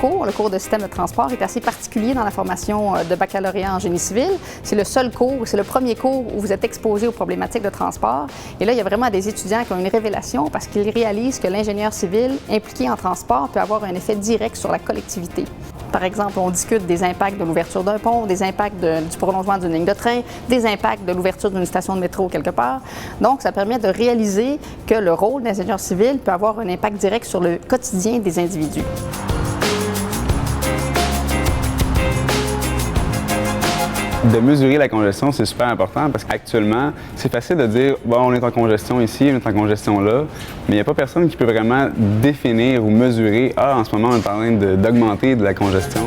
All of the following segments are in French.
le cours de système de transport, est assez particulier dans la formation de baccalauréat en génie civil. C'est le seul cours, c'est le premier cours où vous êtes exposé aux problématiques de transport. Et là, il y a vraiment des étudiants qui ont une révélation parce qu'ils réalisent que l'ingénieur civil impliqué en transport peut avoir un effet direct sur la collectivité. Par exemple, on discute des impacts de l'ouverture d'un pont, des impacts du prolongement d'une ligne de train, des impacts de l'ouverture d'une station de métro quelque part. Donc, ça permet de réaliser que le rôle d'ingénieur civil peut avoir un impact direct sur le quotidien des individus. De mesurer la congestion, c'est super important parce qu'actuellement, c'est facile de dire bon, on est en congestion ici, on est en congestion là, mais il n'y a pas personne qui peut vraiment définir ou mesurer en ce moment, on est en train d'augmenter de la congestion.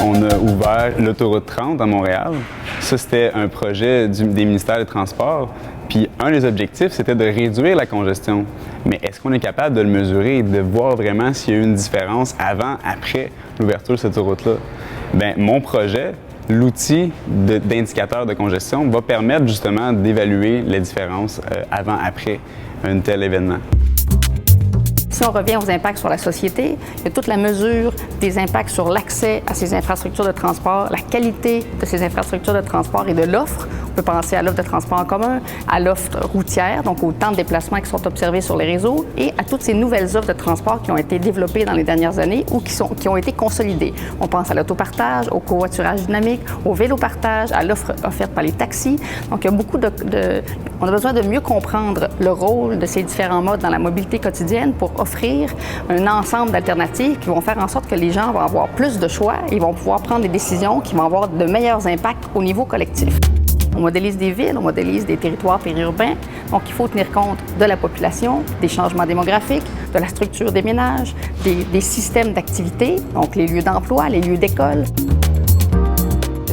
On a ouvert l'autoroute 30 à Montréal. Ça, c'était un projet des ministères des Transports. Puis un des objectifs, c'était de réduire la congestion. Mais est-ce qu'on est capable de le mesurer et de voir vraiment s'il y a eu une différence avant, après l'ouverture de cette autoroute-là? Bien, mon projet, l'outil d'indicateur de congestion va permettre justement d'évaluer les différences avant-après un tel événement. Si on revient aux impacts sur la société, il y a toute la mesure des impacts sur l'accès à ces infrastructures de transport, la qualité de ces infrastructures de transport et de l'offre. On peut penser à l'offre de transport en commun, à l'offre routière, donc au temps de déplacement qui sont observés sur les réseaux, et à toutes ces nouvelles offres de transport qui ont été développées dans les dernières années ou qui ont été consolidées. On pense à l'autopartage, au covoiturage dynamique, au vélo-partage, à l'offre offerte par les taxis. Donc, il y a beaucoup on a besoin de mieux comprendre le rôle de ces différents modes dans la mobilité quotidienne pour offrir un ensemble d'alternatives qui vont faire en sorte que les gens vont avoir plus de choix et vont pouvoir prendre des décisions qui vont avoir de meilleurs impacts au niveau collectif. On modélise des villes, on modélise des territoires périurbains, donc il faut tenir compte de la population, des changements démographiques, de la structure des ménages, des systèmes d'activité, donc les lieux d'emploi, les lieux d'école.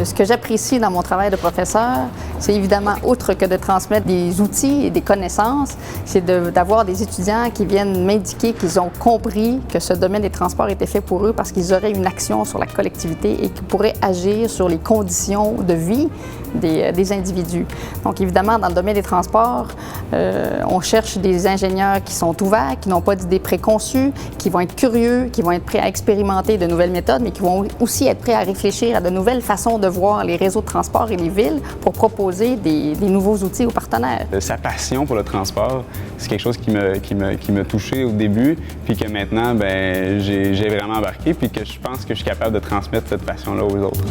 Ce que j'apprécie dans mon travail de professeur, c'est évidemment, outre que de transmettre des outils et des connaissances, c'est d'avoir des étudiants qui viennent m'indiquer qu'ils ont compris que ce domaine des transports était fait pour eux parce qu'ils auraient une action sur la collectivité et qu'ils pourraient agir sur les conditions de vie des individus. Donc évidemment, dans le domaine des transports, on cherche des ingénieurs qui sont ouverts, qui n'ont pas d'idées préconçues, qui vont être curieux, qui vont être prêts à expérimenter de nouvelles méthodes, mais qui vont aussi être prêts à réfléchir à de nouvelles façons de voir les réseaux de transport et les villes pour proposer des nouveaux outils aux partenaires. Sa passion pour le transport, c'est quelque chose qui m'a touché au début, puis que maintenant, j'ai vraiment embarqué, puis que je pense que je suis capable de transmettre cette passion-là aux autres.